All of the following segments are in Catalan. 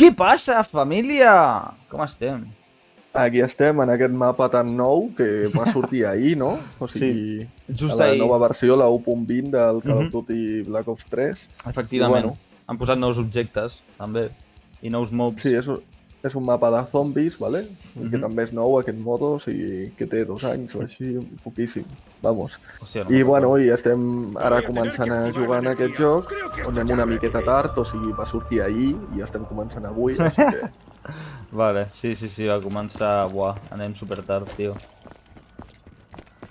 Què passa, família? Com estem? Aquí estem, en aquest mapa tan nou que va sortir ahir, no? O sigui, just a la ahir. nova versió, la 1.20 del Call of Mhm. Duty Black Ops 3. Efectivament. I bueno, Han posat nous objectes, també. I nous mobs. sí, és un mapa de zombis, ¿vale? Que Mhm. també és nou aquest modo, o sigui, que té 2 anys o així, poquíssim, vamos. Hòstia, no I me'n bueno, recordo. i estem ara començant a jugar en aquest joc, on anem una miqueta tard, o sigui, va sortir ahir i estem començant avui, així que... Vale, sí, va començar... Buah, anem super tard, tio.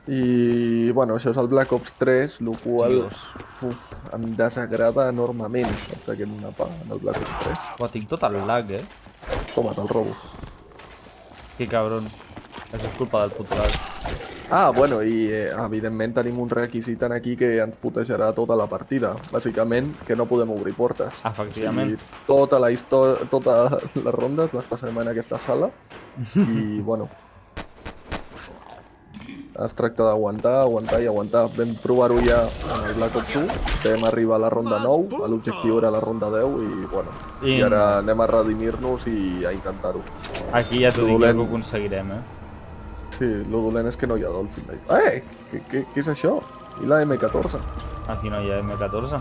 I, bueno, això és el Black Ops 3, el qual Dios. em desagrada enormement, saps, aquest mapa, en el Black Ops 3. Buah, tinc tot el lag, eh? Toma, te'l robo. Que cabron. Això és culpa del puto lag. Ah, bueno, i evidentment tenim un requisit en aquí que ens putejarà tota la partida. Bàsicament, que no podem obrir portes. Efectivament. O sigui, totes les rondes les passarem en aquesta sala i, bueno, es tracta d'aguantar, aguantar i aguantar. Vam provar-ho ja en el Black Ops 1, vam arribar a la ronda 9, l'objectiu era la ronda 10 i, bueno, i ara anem a redimir-nos i a intentar-ho. Aquí ja t'ho dic que ho aconseguirem, eh? Sí, lo dolent és que no hi ha Dolphin Knife. Què és això? I la M14? Aquí no hi ha M14.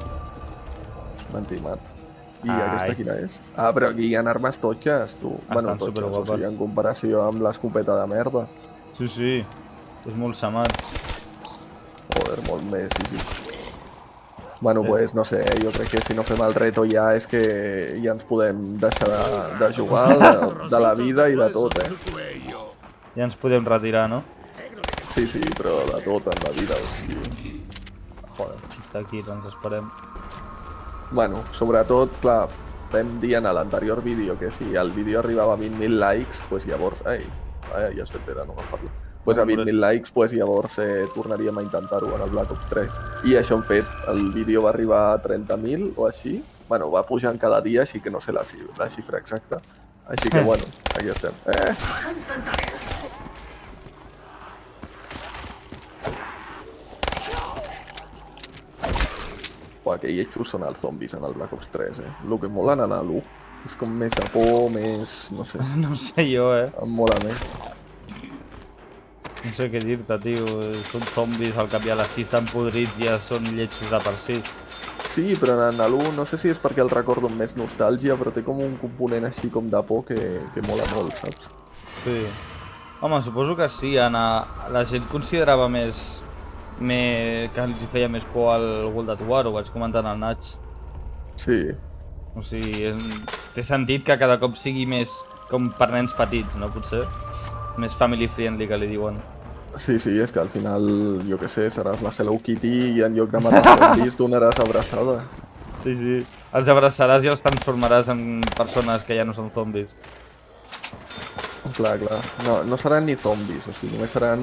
M'han timat. I Ai. aquesta quina és? Ah, però aquí hi ha armes totxes, tu. Bueno, totxes, o superguapes. sigui, en comparació amb l'escopeta de merda. Sí. És molt samat. Joder, molt més, sí. Bueno, pues no sé, jo crec que si no fem el reto ja és que ja ens podem deixar de jugar, de la vida i de tot, eh? Ja ens podem retirar, no? Sí, però de tot en la vida, o sigui... Joder, està aquí, ens esperem. Bueno, sobretot, clar, vam dir en l'anterior vídeo que si el vídeo arribava a 20.000 likes, pues llavors... Ai, ja has fet bé de no agafar-lo. Pues a 20.000 likes, pues llavors tornaríem a intentar-ho en el Black Ops 3. I això hem fet, el vídeo va arribar a 30.000 o així. Bueno, va pujant cada dia, així que no sé la xifra exacta. Així que, bueno, aquí estem. Uah, que lletjos són els zombis en el Black Ops 3, eh? El que molen en l'1 és com més de por, més... no sé. No sé jo, eh? Em mola més. No sé què dir-te, tio. Són zombis, al cap i a la fi estan podrits, ja són lletjos de per si. Sí, però en l'1 no sé si és perquè el recordo amb més nostàlgia, però té com un component així com de por que mola molt, saps? Sí. Home, suposo que sí, la gent considerava més que els feia més por al World at War, ho vaig comentar en el Natch. Sí. O sigui, té sentit que cada cop sigui més com per nens petits, no? Potser? Més family friendly, que li diuen. Sí, és que al final, jo què sé, seràs la Hello Kitty i en lloc de matar zombis donaràs abraçada. Sí. Els abraçaràs i els transformaràs en persones que ja no són zombis. Clar. No seran ni zombis, o sigui, només seran...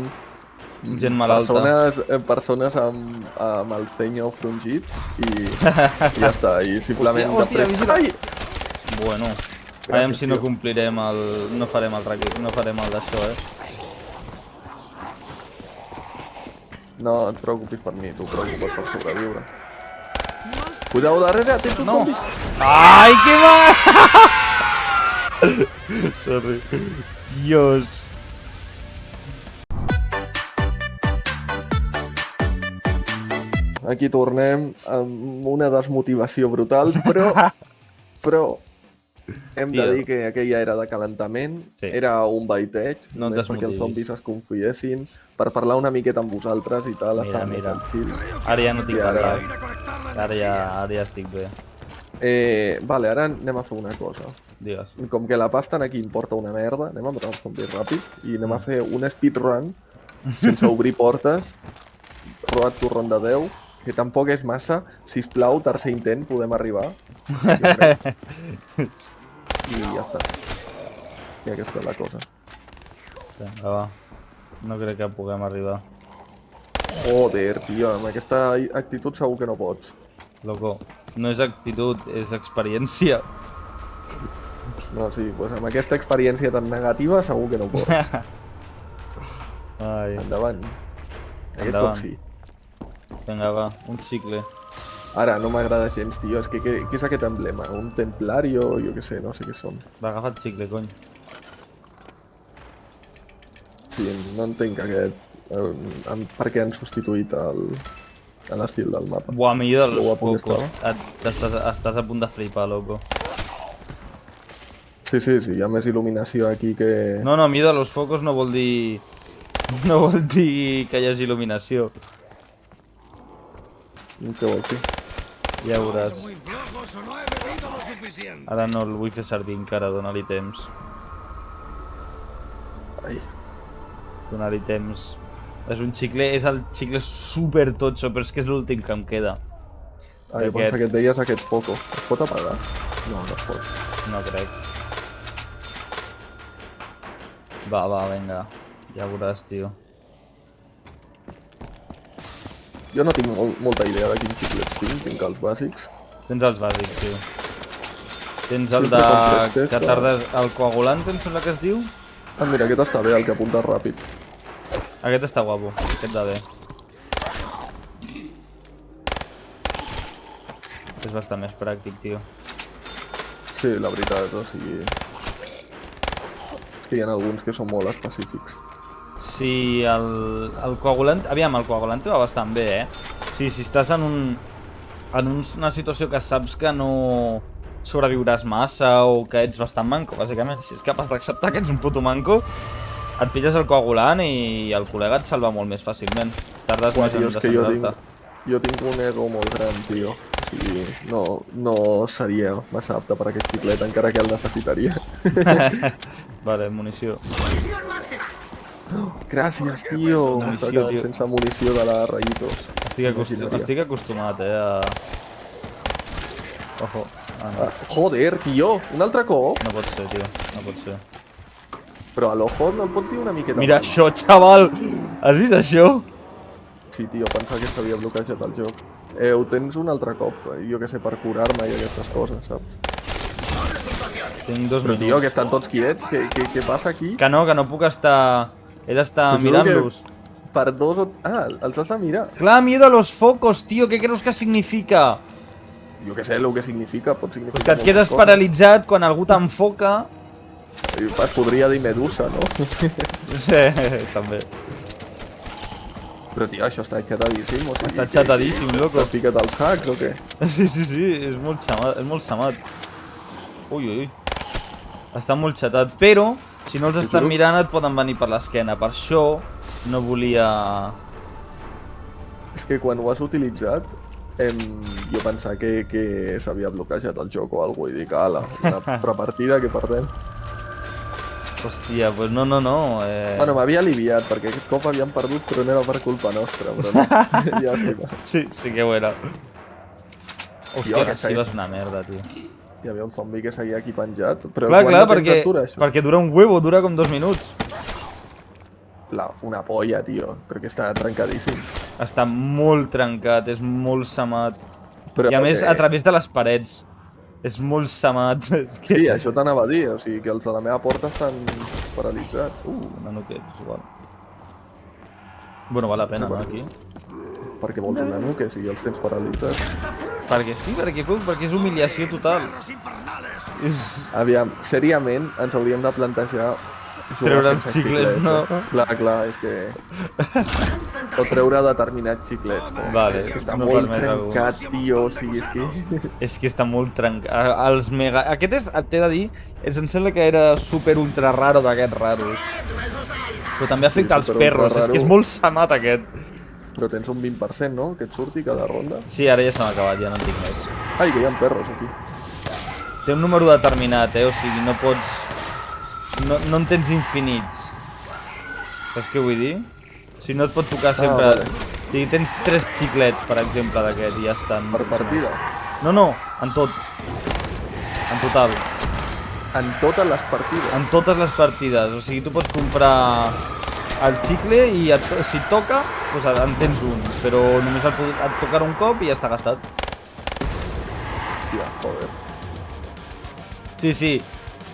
Gent malalta. Persones amb el cenyo frungit i ja està, i simplement després... Ai! Bueno, aviam si no complirem el... no farem el d'això, eh? No et preocupis per mi, tu preocupa't per sobreviure. Cuidao darrere, tens un zombi! Ai, que mal! Sorry. Dios. Aquí tornem amb una desmotivació brutal, però hem de dir que aquella era de calentament, era un baiteig, només perquè els zombis es confiessin, per parlar una miqueta amb vosaltres i tal, estava més tranquil. Ara ja no tinc parlat, ara ja estic bé. Vale, ara anem a fer una cosa. Digues. Com que la pasta aquí importa una merda, anem a matar els zombis ràpid i anem a fer un speedrun sense obrir portes, rodat tu ronda 10, que tampoc és massa. Sisplau, tercer intent, podem arribar. I ja està. I aquesta és la cosa. Vinga, va. No crec que puguem arribar. Joder, tio, amb aquesta actitud segur que no pots. Loco, no és actitud, és experiència. No, sí, doncs amb aquesta experiència tan negativa segur que no pots. Ai. Endavant. Aquest cop sí. Vinga, va, un xicle. Ara, no m'agrada gens, tio. És que què és aquest emblema? Un templario? Jo què sé, no sé què són. Va, agafa't xicle, cony. Sí, no entenc aquest... per què han substituït l'estil del mapa. Buah, millor Lo dels guapo que focos. estava. Estàs a punt de flipar, loco. Sí, hi ha més il·luminació aquí que... No, no, millor dels focos no vol dir... No vol dir que hi hagi il·luminació. Què vol dir? Ja veuràs. Muy flojos o no he bebido lo suficiente. Ara no el vull fer servir encara, dona-li temps. Ai, Donar-li temps. És un xicle, és el xicle super totxo, però és que és l'últim que em queda. ai, pensa que et deies aquest foco. Es pot apagar? No, no es pot. No crec. Va, vinga. Ja veuràs, tio. Jo no tinc molta idea de quins xiclets tinc els bàsics. Tens els bàsics, tio. Tens el Sempre de... contestes, que tardes... El coagulant, em sembla que es diu? Ah, mira, aquest està bé, el que apunta ràpid. Aquest està guapo, aquest va bé. És bastant més pràctic, tio. Sí, la veritat, o sigui... És que hi ha alguns que són molt específics. Sí, el coagulant... Aviam, el coagulant va bastant bé, eh? Sí, si estàs en una situació que saps que no sobreviuràs massa o que ets bastant manco, bàsicament, si ets capaç d'acceptar que ets un puto manco, et pilles el coagulant i el col·lega et salva molt més fàcilment. Tardes Uah, més tio, en és que desacelerar-te. jo tinc un ego molt gran, tio. O sigui, no seria massa apte per aquest xiclet, encara que el necessitaria. Vale, munició. Gràcies, tio! M'està quedant tio. sense munició de la Rayitos. Imaginaria. Estic acostumat, a... Ojo. Ah, no. Ah, joder, tio! Un altre cop? No pot ser, tio. No pot ser. Però a l'ojo no el pots dir una miqueta Mira més? això, xaval! Has vist això? Sí, tio, pensava que s'havia bloquejat el joc. Ho tens un altre cop, jo que sé, per curar-me i aquestes coses, saps? Tinc 2 Però, minuts. tio, que estan tots quiets, què passa aquí? Que no puc estar... He d'estar T'ho juro que mirant-los. Per dos o... Ah, els has de mirar. Clar, miedo a los focos, tío. ¿Qué creus que significa? Jo que sé, el que significa, pot significar Que et quedes moltes coses. paralitzat quan algú t'enfoca. Es podria dir medusa, no? Sí, també. Però, tio, això està xatadíssim, o sigui... Està xatadíssim, loco. T'has ficat els hacks o què? Sí, és molt xamat, és molt xamat. Ui. Està molt xatat, però si no els estàs juro. mirant et poden venir per l'esquena. Per això no volia... És que quan ho has utilitzat, jo pensava que s'havia bloquejat el joc o alguna cosa i dic, ala, una altra partida que perdem. Hòstia, pues no. Bueno, m'havia aliviat, perquè aquest cop havíem perdut, però no era per culpa nostra, però no. Llàstima. Sí que ho era. Hòstia, aquest l'esquiva segueix. és una merda, tio. Hi havia un zombi que seguia aquí penjat, però Clar, quant de temps perquè, et dura això? perquè dura un huevo, dura com 2 minuts. Una polla, tio, perquè està trencadíssim. Està molt trencat, és molt samat. Però I a més, que- a través de les parets. És molt samat. És que... Sí, això t'anava a dir, o sigui que els de la meva porta estan paralitzats. No, que és igual. Bueno, val la pena, no, aquí? Per què vols una nuke si els tens paralitzats? Perquè sí, perquè és humiliació total. Aviam, seriament ens hauríem de plantejar jugar Treure sense els xiclets, no? Clar, és que... O treure determinats xiclets. Vale, és que està no molt permet algú. trencat, tio, o sigui, és que... És que està molt trencat. Els mega... Aquest és, t'he de dir, em sembla que era super ultra raro d'aquests raros. Però també afecta als super ultra perros, és raro. que és molt samat aquest. Però tens un 20%, no? Que et surti cada ronda. Sí, ara ja se m'ha acabat, ja no en tinc més. Ai, que hi ha perros aquí. Té un número determinat, o sigui, no pots... No en tens infinits. Saps què vull dir? O sigui, no et pot tocar sempre... vale. O sigui, tens 3 xiclets, per exemple, d'aquest, i ja estan. Per partida. No, en tot. En total. En totes les partides. En totes les partides. O sigui, tu pots comprar el xicle i si et toca, doncs en tens un. Però només et tocarà un cop i ja està gastat. Hòstia, joder. Sí.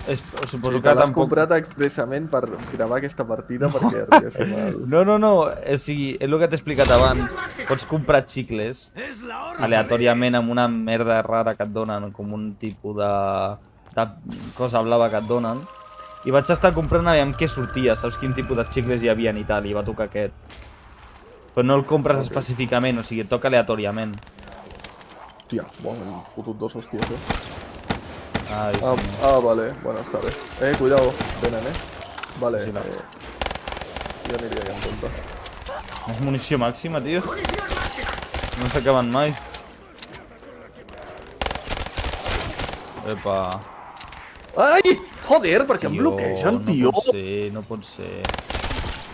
Suposo Sí, que te l'has tampoc... comprat expressament per gravar aquesta partida perquè arribéssim al... No, o sigui, és el que t'he explicat abans. Pots comprar xicles Es la hora aleatòriament amb una merda rara que et donen, com un tipus de cosa blava que et donen. I vaig estar comprant aviam què sortia, saps quin tipus de xicles hi havia i tal, i va tocar aquest. Però no el compres específicament, o sigui, et toca aleatòriament. Hòstia, bueno, hem fotut dos hòsties, Ai, vale, bueno, està bé. Cuidado, venen, Vale, Vigila. ja aniria ja en compte. és munició màxima, tio. No s'acaben mai. Epa. Ai! Joder, perquè em Tio, bloquegen, tio! No pot ser.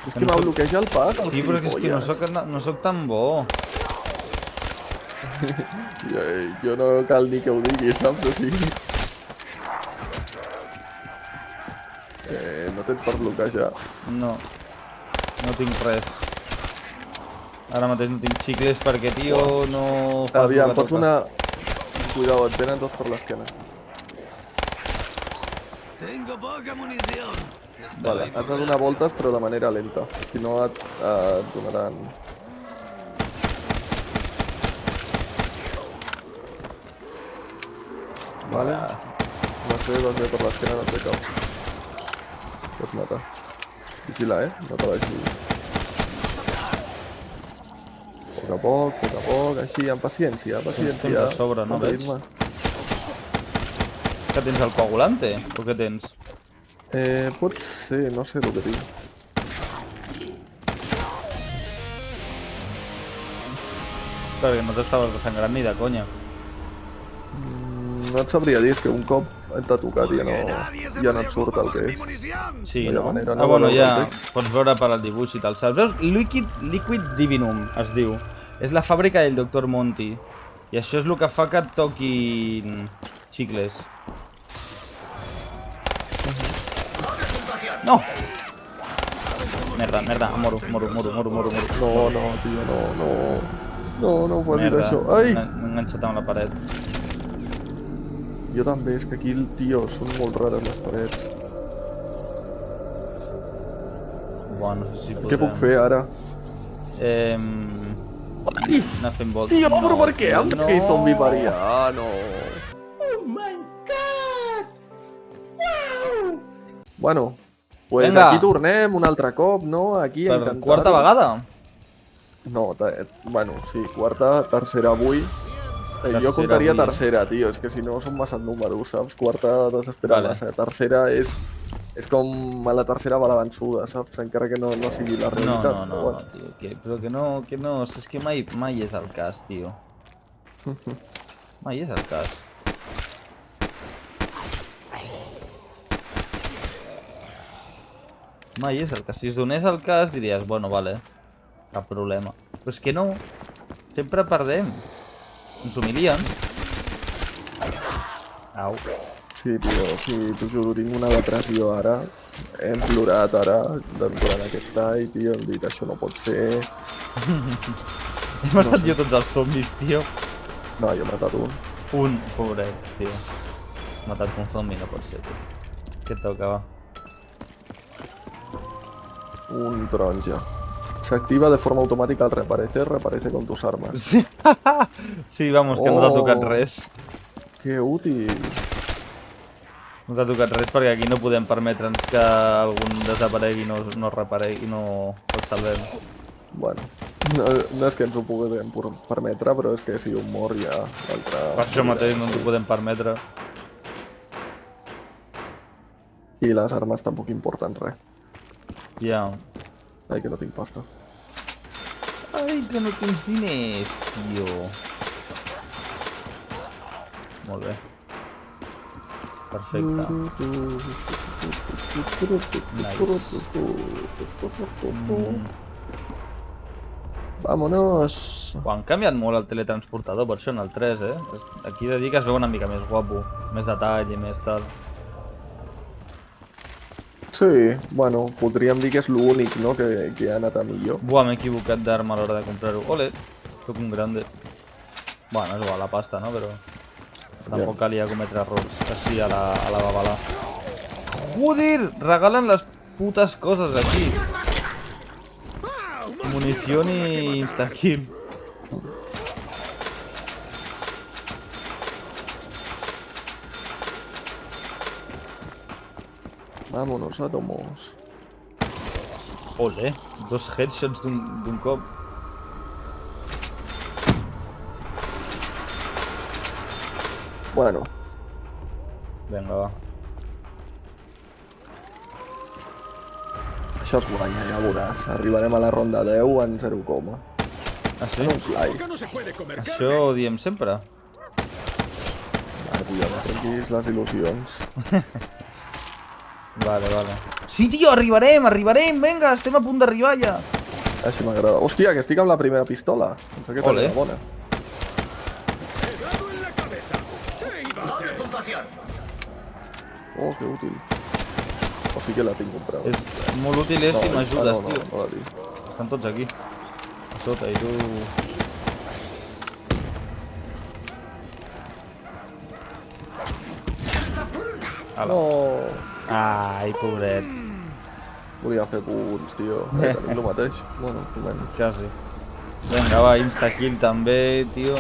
És que m'ha bloquejat el pas, el Sí, però és que no soc tan bo. Jo no cal ni que ho digui, saps? O sigui... no tens per bloquejar. No tinc res. Ara mateix no tinc xicles perquè, tio, no... fa el Aviam, que pots toca. donar... Cuidado, et venen dos per l'esquena. Tengo poca munición. Vale, has de donar voltes però de manera lenta. Si no et donaran... Vale. Vas bé per l'esquena, no et ve cap. Pots matar. Vigila, no te vagi... A poc, així, amb paciència, Tens a sobre, no amb veig? ritme. Que tens el coagulante? O què tens? Pot ser, no sé el que tinc. Perquè no t'estaves desangrant ni de conya. No et sabria dir, és que un cop t'ha tocat ja no et surt el que és. Sí, Vaya no? manera, no Bueno, veus el ja text. pots veure per al dibuix i tal, saps? Veus? Liquid Divinum es diu. És la fàbrica del Dr. Monty. I això és el que fa que et toquin xicles. No! Merda, em moro. No, tio, no ho facis Merda, això. Ai! m'he enganxat amb la paret. Jo també, és que aquí, tio, són molt rares les parets. Buah, no sé si podrem... Què puc fer ara? Anar fent voltes. Tio, però per què? Amb no. que zombi varia? No. Bueno, pues Vinga. aquí tornem un altre cop, no? Aquí a Per intentar... quarta vegada? No, bueno, sí, quarta, tercera avui. Tercera Jo contaria avui, tercera, tio, és que si no són massa números, saps? Quarta desespera Vale. massa. Tercera és com a la tercera va la vençuda, saps? Encara que no sigui la realitat. No, Bueno. tio, però que no, és que mai és el cas, tio. Mai és el cas. Mai és el cas. Si es donés el cas diries, bueno, vale, cap problema. Però és que no, sempre perdem. Ens humilien. Au. Sí, tio, sí, t'ho juro, tinc una depressió ara. Hem plorat ara durant aquest tall, tio, hem dit això no pot ser. He matat jo tots els zombis, tio. No, jo he matat un. Un, pobret, tio. He matat un zombi, no pot ser, tio. Què toca, va? Un taronja. Se activa de forma automática al reaparece con tus armas. Sí, vamos, que no t'ha tocat res. Que útil. No t'ha tocat res perquè aquí no podem permetre'ns que algun desaparegui i no reaparegui i no el salvem. Bueno, no és que ens ho puguem permetre, però és que si un mor ja l'altre... Per això mateix no ens ho podem permetre. I les armes tampoc importen res. Ja. Ai, que no tinc pasta. Ai, que no tens diners, tio. Molt bé. Perfecte. Vámonos. Ho han canviat molt el teletransportador, per això en el 3, Aquí he de dir que es veu una mica més guapo. Més detall i més tal. Sí, bueno, podríem dir que és l'únic, no?, que ha anat a millor. Buah, m'he equivocat d'arma a l'hora de comprar-ho. Ole, soc un grande. Bueno, és igual la pasta, no? Però tampoc calia cometre errors així a la babalà. Joder, regalen les putes coses aquí. Munició i instakill. Vámonos, átomos. Ole, 2 headshots d'un cop. Bueno, Vinga, va. això es guanya, ja veuràs. Arribarem a la ronda 10 en 0, Ah, sí? en uns likes. Això ho diem sempre. Ah, tio, no trenquis les il·lusions. Vale, vale. Sí, tio, arribarem, vinga, estem a punt d'arribar ja. Així m'agrada. Hòstia, que estic amb la primera pistola. Em fa que Ole. tenia bona. Oh, que útil. O sí que la tinc comprada. És molt útil si m'ajudes, no, tio. no la tinc. Estan tots aquí. A sota, i tu... Ala. No, Ai, pobret. volia fer punts, tio. Tenim el mateix. Bueno, almenys. Quasi. Vinga, va, instakill també, tio.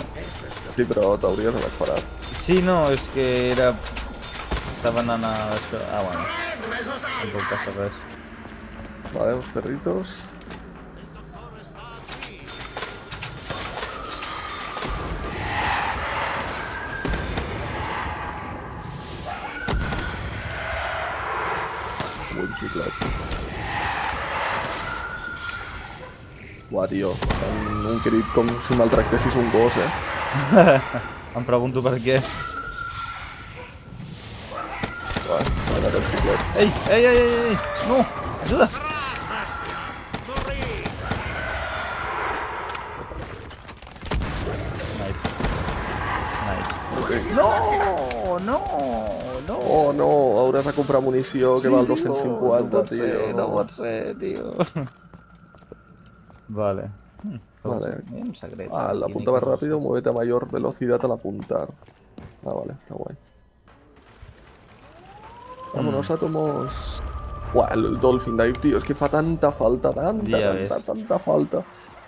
Sí, però t'hauries d'haver esperat. Sí, no, és que era... Estava anant a... Ah, bueno. Tampoc passa res. Vale, uns perritos. Buen xiclet. Buah, tio. Un crit com si maltractessis un gos, Em pregunto per què. Buah, mira aquest xiclet. Ei! No! Ajuda! Nice. No! Oh, no, hauràs de comprar munició que val 250, tio. No pot ser, tio. Vale. Vale. Un secret. Ah, la apuntaba rápido, muévete a mayor velocidad al apuntar. Ah, vale, está guay. Vámonos, átomos. Buah, el Dolphin Dive, tío, es que fa tanta falta, Ja ves. tanta falta.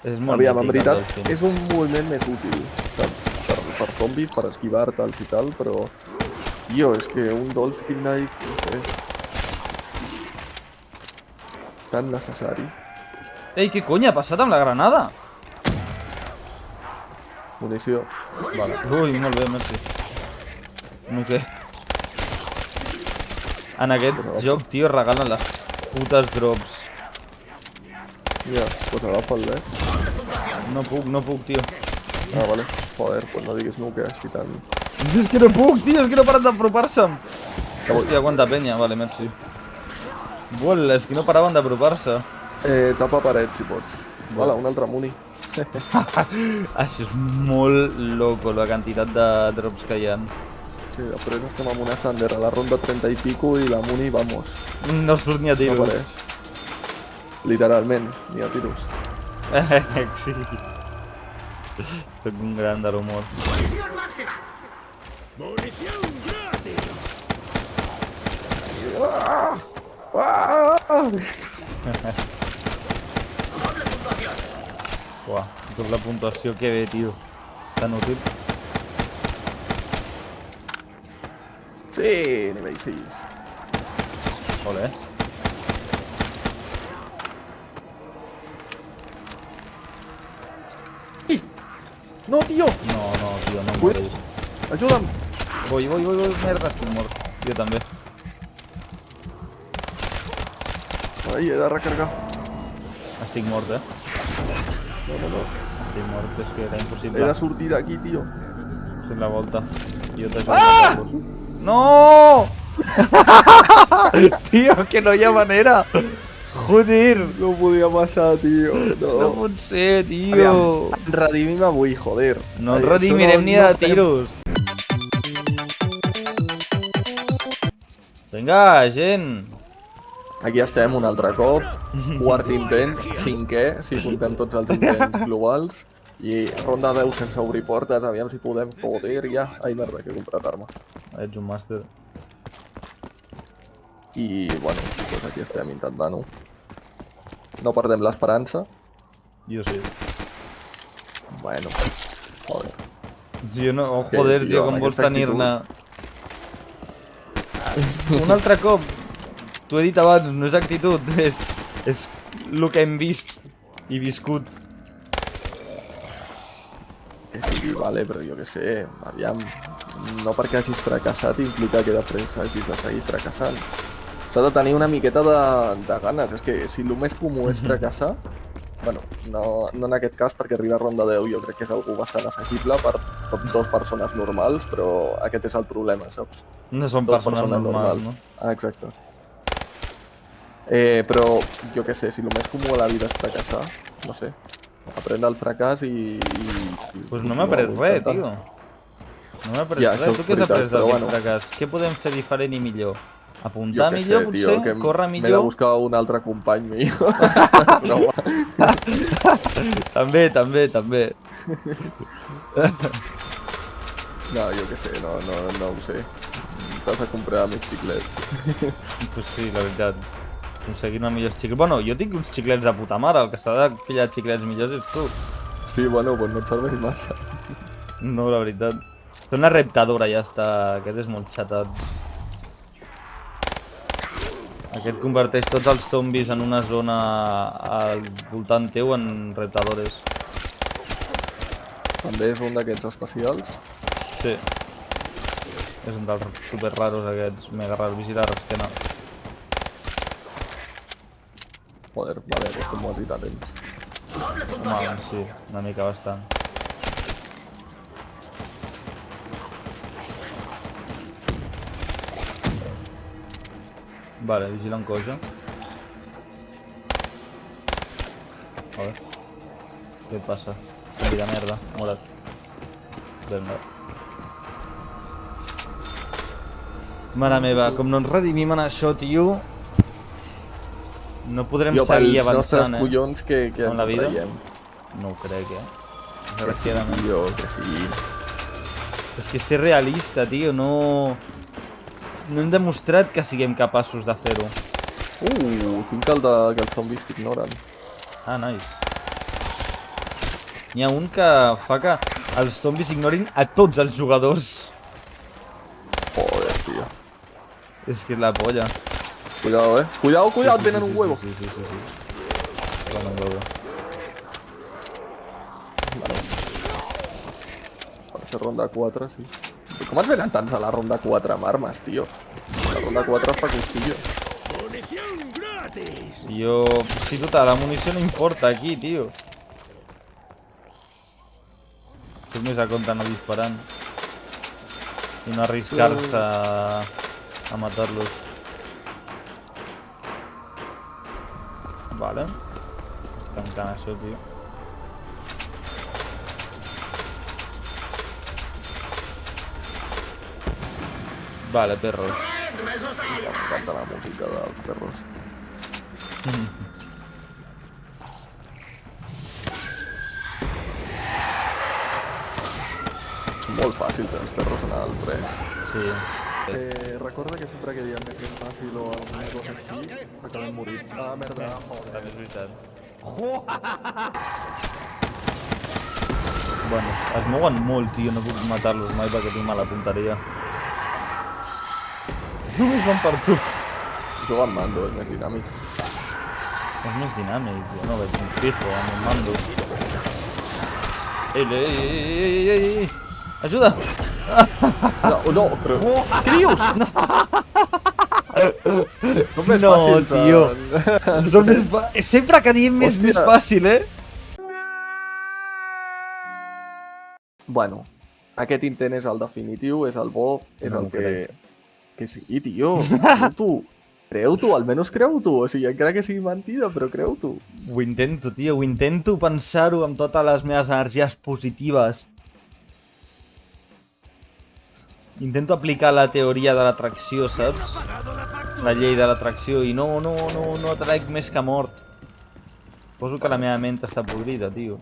És molt Aviam, en mític, el veritat, Dolphin. és un moviment més útil, saps? Per zombis, per esquivar-te'ls i tal, però... Tio, és que un Dolphin Dive, no sé... Tan necessari. Ei, què cony ha passat amb la granada? Munició. Vale. Ui, molt bé, merci. No què? En aquest joc, tio, regalen les putes drops. Ja, pues agafa'l, No puc, tio. Ah, vale. Joder, pues no diguis no, que així tan... És que no puc, tio, és que no paren d'apropar-se'm. Hòstia, quanta penya, vale, merci. Buol, és que no paraven d'apropar-se. Tapa paret, si pots. Hola, un altre muni. Això és molt loco, la quantitat de drops que hi ha. Sí, després estem amb una Thunder a la ronda 30 i pico i la muni, vamos, No surt ni a no tiros. apareix. Literalment, ni a tiros. Sí. Soc un gran de l'humor. ¡Munición gratis! Uah, doble puntuació, que bé, tio. Tan útil. Sí, nivell 6. Ole. No, tio! No, tio, no em moris. Ajuda'm! Voy, merda, estic mort. Jo també. Ai, he de recarregar. Estic mort, No. Estic mort, és que era He impossible. de sortir d'aquí, tio. Fes la volta. Jo t'ajudo. No! Tio, que no hi ha manera. Joder. No podia passar, tio. No No. pot ser, tio. Aviam, redimim avui, joder. No ens Això redimirem ni de fem- tiros. Vinga, gent. Aquí estem un altre cop, quart intent, cinquè, si comptem tots els intents globals, i ronda 10 sense obrir portes, aviam si podem, joder, ja. Ai, merda, que he comprat arma. Ets un màster. I, bueno, doncs aquí estem intentant-ho. No perdem l'esperança. Jo sí. Bueno, joder. Tio, no, oh, Què, joder, tio, tio, amb com vols aquesta tenir-ne... Un altre cop, t'ho he dit abans, no és actitud, és el que hem vist i viscut. Que sí, vale, però jo què sé, aviam, no perquè hagis fracassat implica que després hagis de seguir fracassant. S'ha de tenir una miqueta de ganes, és que si el més comú és fracassar, bueno, no en aquest cas perquè arribar a ronda 10 jo crec que és algú bastant assequible per dues persones normals, però aquest és el problema, saps? No són Dues persones normals, no? Ah, exacte. Però jo què sé, si el més comú a la vida és fracassar, no sé, aprendre el fracàs i Pues no m'ha après res, tio. No m'ha après Ja, res. això Tu és què t'has veritat, après però d'aquest bueno. fracàs? Què podem fer diferent i millor? Jo Apuntar què millor, sé, tio, potser? que Córrer m'he de millor? buscar un altre company millor. Broma. També, també, també. No, jo què sé, no ho sé. T'has de comprar més xiclets. Pues sí, la veritat. Aconseguir una millor xiclet. Bueno, jo tinc uns xiclets de puta mare. El que s'ha de pillar xiclets millors és tu. Sí, bueno, pues no et serveix massa. No, la veritat. Fer una reptadora ja està. Aquest és molt xatat. Aquest converteix tots els zombis en una zona al voltant teu en reptadores. També és un d'aquests especials. Sí. És un dels super raros aquests, mega raros. Vigila l'esquena. Joder, vale, aquest molt i temps. Home, sí, una mica bastant. Vale, vigila un coix. Joder. Què et passa? Vida merda, mora't. Vinga. Mare meva, com no ens redimim en això, tio... No podrem Jo, seguir pels nostres avançant, collons que Amb ens la vida? traiem. No ho crec, Que sí, Desgraciadament. tio, que sí. És que ser realista, tio, no... No hem demostrat que siguem capaços de fer-ho. Tinc el de que els zombis t'ignoren. Ah, nice. N'hi ha un que fa que els zombis ignorin a tots els jugadors. Joder, tio. És que és la polla. Cuidado, Cuidado, et venen un huevo. Sí. Tenen un huevo. Per ser ronda 4, sí. Com et venen tants a la ronda 4 amb armes, tio? La ronda 4 fa costillo. ¡Munición gratis! Jo... Sí, tota, la munició no importa aquí, tio. És més a compte no disparant. I no arriscar-se a matar-los. Vale. Tancant això, tio. Vale, perros. M'encanta la música dels perros. Molt fàcils els perros en el 3. Sí. Recorda que sempre que diem que és fàcil o alguna cosa així, acabem morint. Ah, merda, També joder. és veritat. Bueno, es mouen molt, tio, no puc matar-los mai perquè tinc mala punteria. Només van per tu. Jugar amb mando, és més dinàmic. És més dinàmic, jo no veig un pijo amb un mando. Ei! Ajuda! No, però... Què dius? Són més No, fàcils, tio. Són més sempre que diem més Hòstia. fàcil, eh? Bueno, aquest intent és el definitiu, és el bo, és No el ho que... crec. Que sí, tio, creu-t'ho. Creu-t'ho, almenys creu-t'ho. O sigui, encara que sigui mentida, però creu-t'ho. Ho intento, tio, ho intento pensar-ho amb totes les meves energies positives. Intento aplicar la teoria de l'atracció, saps? ¡Pagado la factura! La llei de l'atracció i no atraic més que mort. Poso que la meva ment està podrida, tio.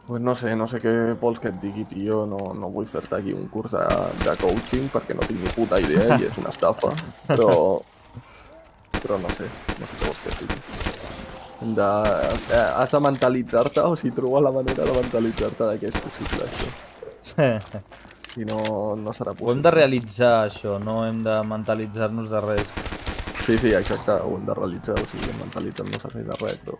Pues no sé què vols que et digui, tio. No vull fer-te aquí un curs de coaching perquè no tinc ni puta idea i és una estafa. Però no sé què vols que et digui. Has de mentalitzar-te, o sigui, trobar la manera de mentalitzar-te de que és possible això. Si no, no serà Ho hem possible. de realitzar, això, no hem de mentalitzar-nos de res. Sí, exacte, ho hem de realitzar, o sigui, mentalitzar-nos a fer de res, però...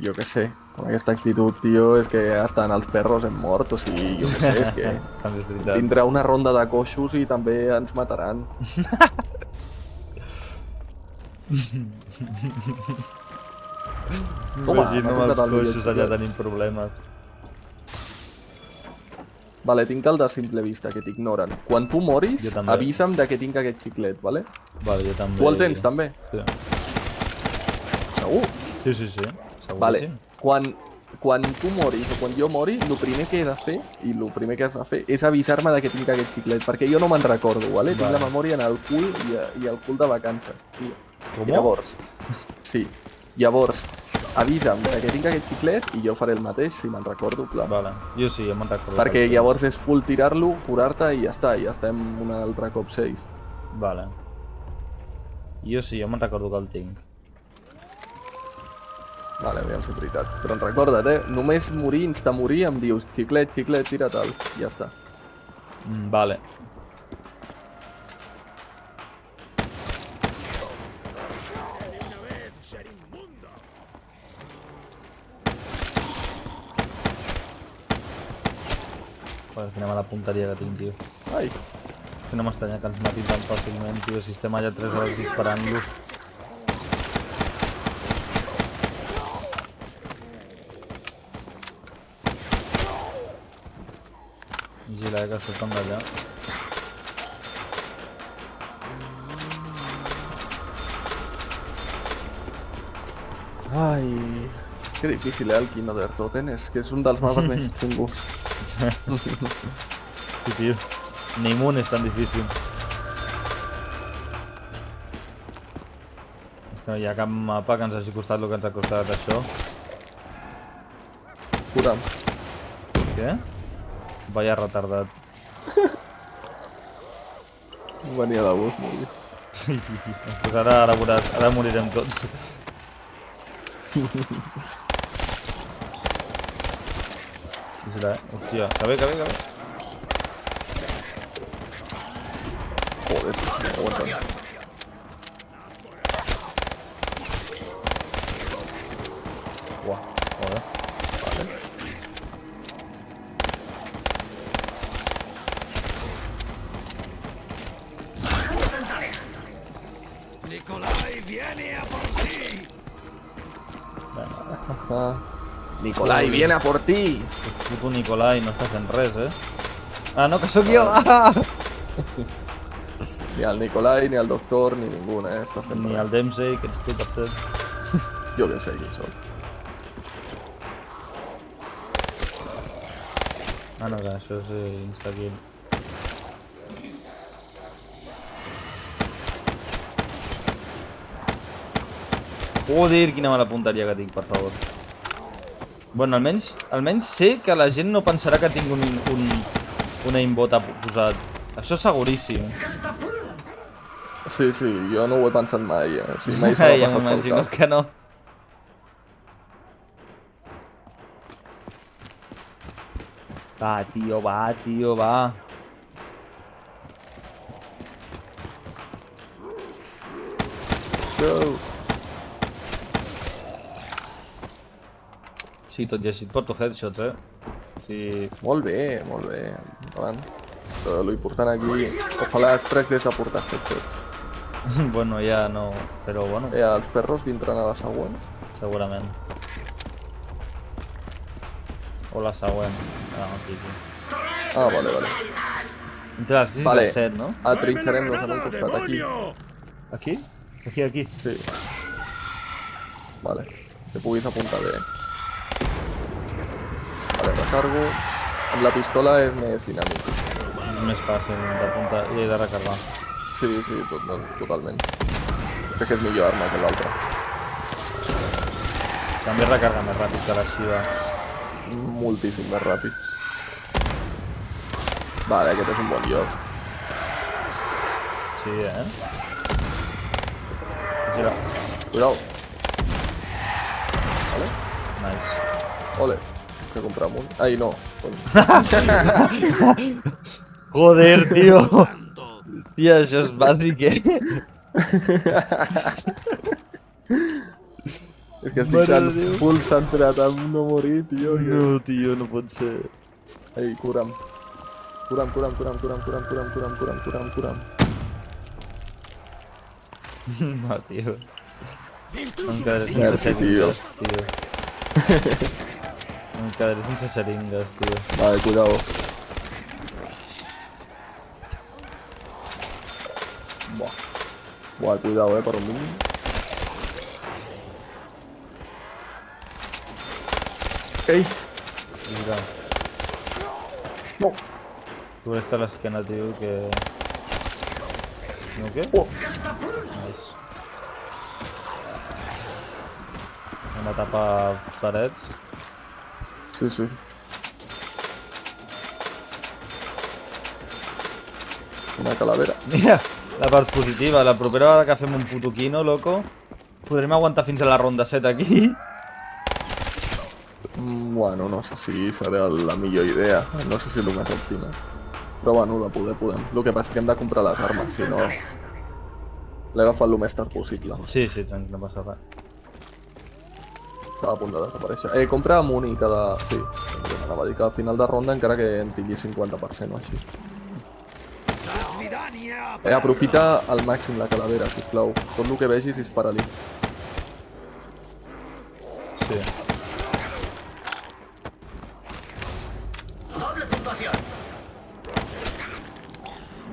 jo què sé, amb aquesta actitud, tio, és que hasta en els perros hem mort, o sigui, jo què sé, és que També és veritat. vindrà una ronda de coixos i també ens mataran. M'imagino m'ha amb tocat els el vídeo, coixos allà tio. tenint problemes. Vale, tinc el de simple vista, que t'ignoren. Quan tu moris, Jo també. avisa'm de que tinc aquest xiclet, vale? Vale, jo també. Tu el tens, també? Sí, Segur? sí. Seguríssim. Vale, quan tu moris o quan jo mori, el primer que he de fer, i el primer que has de fer, és avisar-me de que tinc aquest xiclet, perquè jo no me'n recordo, vale? Tinc Vale. la memòria en el cul i el cul de vacances, tio. Com? Llavors, sí, llavors, avisa'm de que tinc aquest xiclet i jo faré el mateix si me'n recordo, clar. Vale, jo sí, jo me'n recordo. Perquè llavors és full tirar-lo, curar-te i ja està, ja estem un altre cop 6. Vale. Jo sí, jo me'n recordo que el tinc. Vale, aviam si és veritat. Però recorda't, només morir, insta-morir, em dius xiclet, tira tal, ja està. Vale. Joder, quina mala punteria que tinc, tio. Ai, Que no m'estranya que ens matin tan fàcilment, tio. Si estem allà 3 hores disparant-los. Vigila, que surten d'allà. ai... Que difícil, el Kino der Toten, és que és un dels mapes més xungos. Sí, tio. Ni Moon és tan difícil. És que no hi ha cap mapa que ens hagi costat el que ens ha costat això. Cura'm. Què? Vaya retardat. Venia de gust, morir. Pues ara veuràs, ara morirem tots. Vigila, hòstia, que bé. Joder, no aguanta. Uah, joder. Nicolai viene a por ti. Ah. Nicolai, viene a por ti! El puto Nicolai no està fent res, eh? Ah, no, que sóc jo! Ah! Ni el Nicolai, ni el doctor, ni ningú, està fent Ni res. el Dempsey, que ets tu, per cert. Jo què sé qui soc. Ah, no, que això és insta-kill. Joder, quina mala punteria que tinc, per favor. Bueno, almenys sé que la gent no pensarà que tinc un aimbot posat. Això és seguríssim. Sí, jo no ho he pensat mai, O sigui, mai se m'ha Ja passat pel m'imagino cap. que no. Va, tio, va. Go! Sí, tot llegit porto headshots, eh? Sí, Molt bé, endavant. Però l'important aquí, ojalà els tracks és aportar headshots. bueno, ja no, però bueno, Els perros vindran a la següent. segurament. O la següent. Ah, aquí. Ah, vale. Entre les 6 i Vale, les 7, no? atrinxarem-nos en un costat aquí. demonio! Aquí? Aquí. Sí. Vale, que puguis apuntar bé. Vale, recargo. Amb la pistola és més dinàmic. És més fàcil d'apuntar i de recargar. Sí, totalment. Crec que és millor arma que l'altra. També recarga més ràpid que la Shiva. moltíssim més ràpid. Vale, aquest és un bon lloc. Sí, Gira. Cuidao. Vale. Nice. Ole. Que compram un. Ai, no. Joder, tio. Hòstia, això és bàsic, És que estic tan full centrat en no morir, tio. No, tio, no pot ser. Ei, cura'm. Cura'm. No, tio. Em quedaré sense Merci, tio. xeringues, tio. Em quedaré sense xeringues, tio. Vale, cuidao. Buah, cuidao, per un mínim. Ei! Mira, No! cobreix-te l'esquena, tio, que... No, què? Oh! Nice. Anem a tapar parets. Sí. Una calavera. Mira, la part positiva, la propera vegada que fem un puto quino, loco, podrem aguantar fins a la ronda 7 aquí. Bueno, no sé si serà la millor idea. No sé si és el més òptima. Però bueno, la podem. El que passa és que hem de comprar les armes, si no... L'he agafat el més tard possible. Sí, tranquil, no passa res. Estava a punt de desaparèixer. Compra muni cada... Sí, anava a dir que al final de ronda encara que en tingui 50% o així. Aprofita al màxim la calavera, sisplau. Tot el que vegis dispara-li. Sí.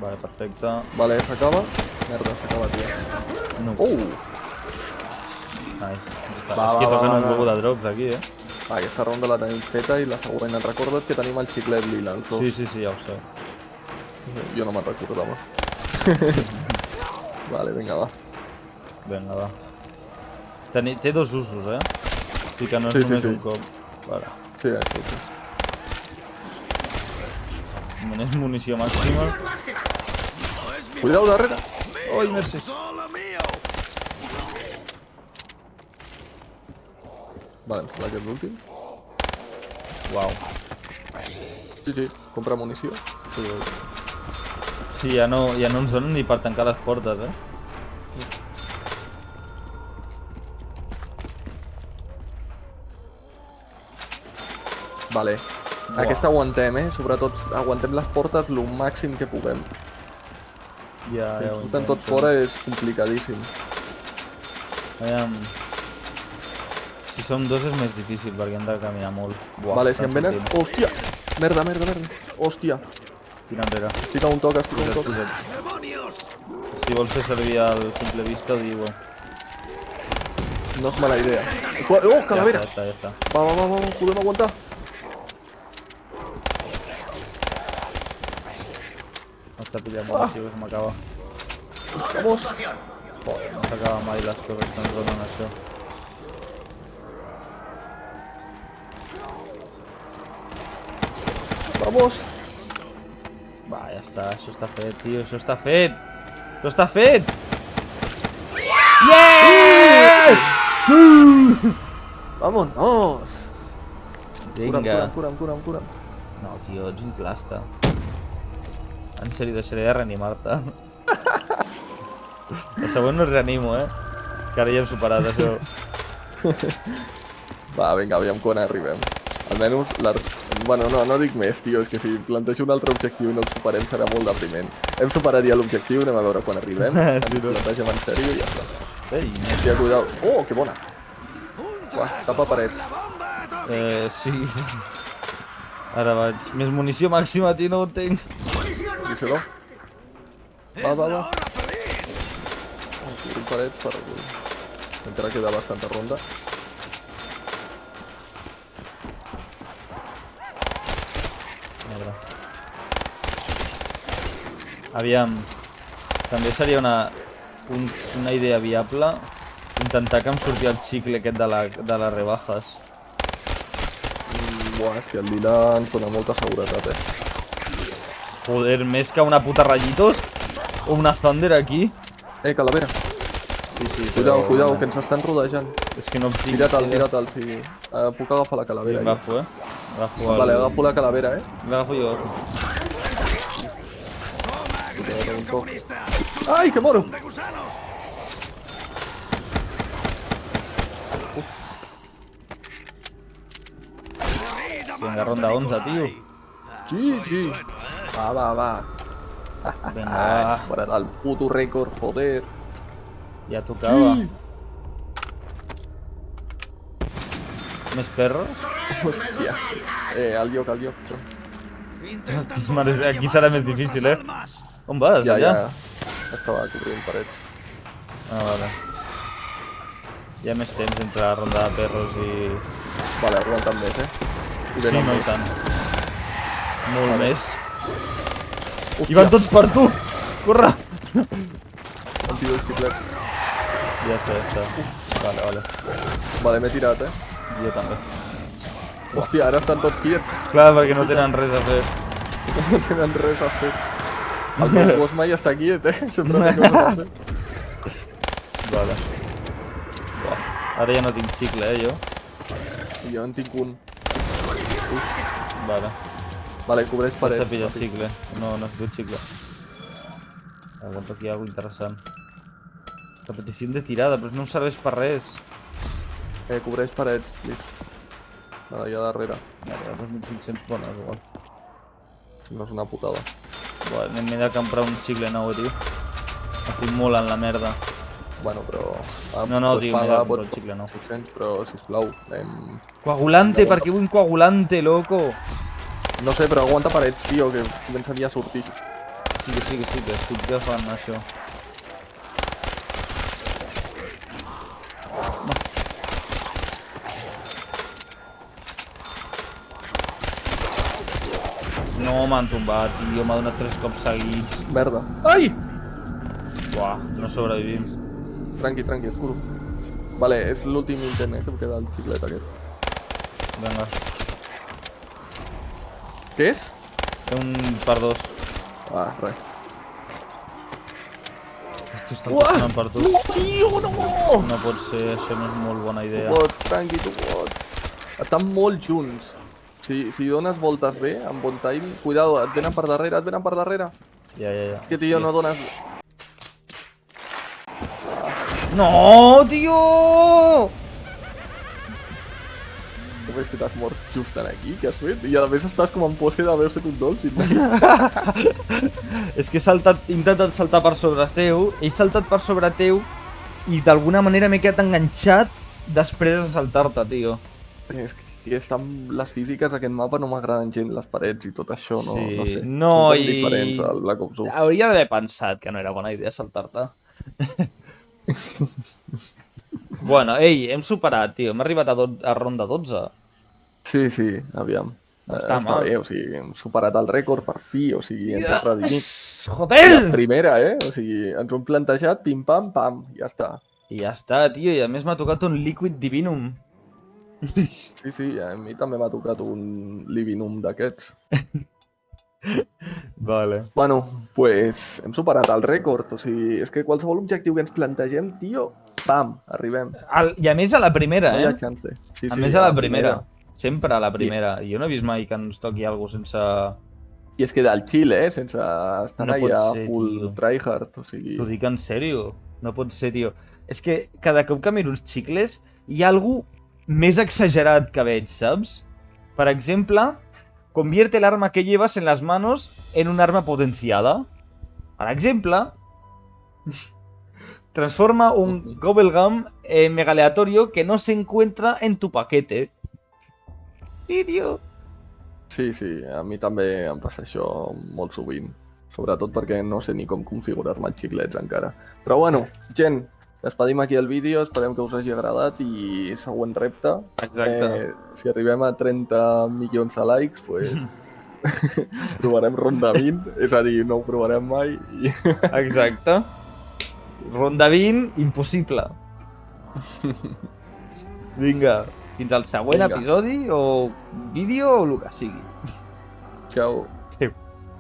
Vale, perfecte. Vale, s'acaba. Merda, s'acaba, tio. No. Nice. Va, És que va, toquen va, un va. huevo de drops aquí, Aquesta ronda la tenim feta i la següent. Recorda't que tenim el xiclet lila, els dos. Sí, ja ho sé. Jo no me'n recordava. Vale, vinga, va. Vinga, va. Té dos usos, O sigui que no és Sí, només sí. un cop. Vale. Sí, això, sí. És munició màxima. Cuidao darrere. Oi, merci. Solo mío. Vale, em sembla que és l'últim. Uau. Sí. Compra munició. Sí, ja no ens donen ni per tancar les portes, Vale. Aquesta aguantem, Sobretot aguantem les portes el màxim que puguem. Ja Si ens ho surten tots fora és complicadíssim. Aviam... Si som dos és més difícil perquè hem de caminar molt. Buah, Vale, si em venen... sortim. Hòstia! Merda. Hòstia! Tira enrere. Estic a un toc. ¡Demonios! Si vols fer servir el simple vista, diu-ho. No és mala idea. Oh, calavera! Ja està. Va, podem aguantar. Està pillant munició, que se m'acaba. Vamos! No s'acaba mai les coses que ens donen això. Vamos! Va, ja està, això està fet, tio, això està fet! Això està fet! Yeah! Vámonos! Vinga. Cura'm. No, tio, ets un plasta. En sèrio, deixaré de reanimar-te. La següent no es reanimo, que ara ja hem superat això. Va, vinga, aviam quan arribem. Almenys, bueno, no dic més, tio, és que si plantejo un altre objectiu i no el superem serà molt depriment. Hem superat ja l'objectiu, anem a veure quan arribem. Sí, Ens no? plantegem en sèrio i ja està. Ei, Hòstia, cuidao. Oh, que bona. Uah, tapa parets. sí. Ara vaig. Més munició màxima, tio, no ho entenc. Díselo. Va. Cobrim parets per... Encara queda bastanta ronda. Aviam, també seria una idea viable intentar que em surti el xicle aquest de les rebajas. Buah, és que el Lila ens dona molta seguretat, Joder, més que una puta rayitos o una Thunder aquí. Calavera. Sí, Cuidao, cuidao, que ens estan rodejant. És que no em tinc... Tira't-el, sí. Puc agafar la calavera. Sí, agafo, Agafo el... Vale, agafo la calavera, L'agafo jo. Ai, que moro! ¡De gusanos! Vinga, ronda 11, tio. Sí. Va. Vinga, Ah, va. superat el puto rècord, joder. Ja tocava. Sí. Més perros? Hòstia. Al lloc. Aquí serà més difícil, On vas, Ja. allà? Estava cobrint parets. Ah, vale. Hi ha més temps entre la ronda de perros i... Vale, aguantant més, I Sí, venen no i més. tant. Molt més. I van tots per tu! Corre! Em tiro el xiclet. Ja està. Vale. Vale, m'he tirat, Jo també. Hòstia, ara estan tots quiets. Clar, perquè no tenen res a fer. No tenen res a fer. El meu gos mai està quiet, Sempre té coses a fer. Vale. Buah. Ara ja no tinc xicle, jo. I jo en tinc un. Vale. Vale, cobreix T'ha parets. pillat xicle. No necessito xicle. Aguanto aquí alguna interessant. Repetició de tirada, però no em serveix per res. Cobreix parets, please. Allà darrere. Vale, 2.500 bones, igual. Si no és una putada. Buah, m'he de comprar un xicle nou, tio. Estic molt en la merda. Bueno, però... No, pots tio, m'he de pagar, comprar pots un xicle nou. 600, però, sisplau, Coagulante, per què vull un coagulante, loco? No sé, però aguanta parets, tio, que comencen ja a sortir. Sí, que estic agafant això. No m'han tombat, tio, m'ha donat 3 cops seguits. Merda. Ai! Buah, no sobrevivim. Tranqui, escuro. Vale, és l'últim intent, que em queda el xiclet aquest. Vinga, Què és? té un per 2. Res. Hosti, estan funcionant per tu. No, tio, no! No pot ser, això no és molt bona idea. Tu pots, tranqui, tu pots. Estan molt junts. Si dones voltes bé, amb bon time, cuidado, et venen per darrere, Ja. És que, tio, no dones... No, tio! Com és que t'has mort just aquí? Què has fet? I a més estàs com en pose d'haver fet un dolphin. És que he intentat saltar per sobre teu, he saltat per sobre teu i d'alguna manera m'he quedat enganxat després de saltar-te, tio. És que estan les físiques d'aquest mapa no m'agraden gens, les parets i tot això, no, Sí, no sé. no, Són com i- diferents al Black Ops 1. Hauria d'haver pensat que no era bona idea saltar-te. Bueno, ei, hem superat, tio. Hem arribat a ronda 12. Sí, aviam. Està Està mal. bé, o sigui, hem superat el rècord per fi, o sigui, ens hem redimit. Joder! La primera, o sigui, ens ho hem plantejat, pim-pam-pam, ja està. I ja està, tio. I a més m'ha tocat un Liquid Divinum. Sí, a mi també m'ha tocat un Livinum d'aquests. Vale. Bueno, pues hem superat el rècord, o sigui, és que qualsevol objectiu que ens plantegem, tio, pam, arribem. I a més a la primera, No hi ha eh? chance. Sí, A més a la primera. Sempre a la primera. Jo no he vist mai que ens toqui alguna sense... I és que del chill, sense estar No pot allà ser, full tio. tryhard, o sigui... T'ho dic en sèrio. No pot ser, tio. És que cada cop que miro uns xicles hi ha algú més exagerat que veig, saps? Per exemple, convierte el arma que llevas en las manos en un arma potenciada. Per exemple, transforma un Gobblegum mega aleatorio que no se encuentra en tu paquete. Sí, tio. Sí, a mi també em passa això molt sovint. Sobretot perquè no sé ni com configurar-me els xiclets encara. Però bueno, gent, despedim aquí el vídeo, esperem que us hagi agradat i següent repte. Exacte. Si arribem a 30 milions de likes, pues provarem ronda 20, és a dir, no ho provarem mai. I... Exacte. Ronda 20, impossible. Vinga. Fins al següent Vinga. episodi o vídeo o el que sigui. Ciao.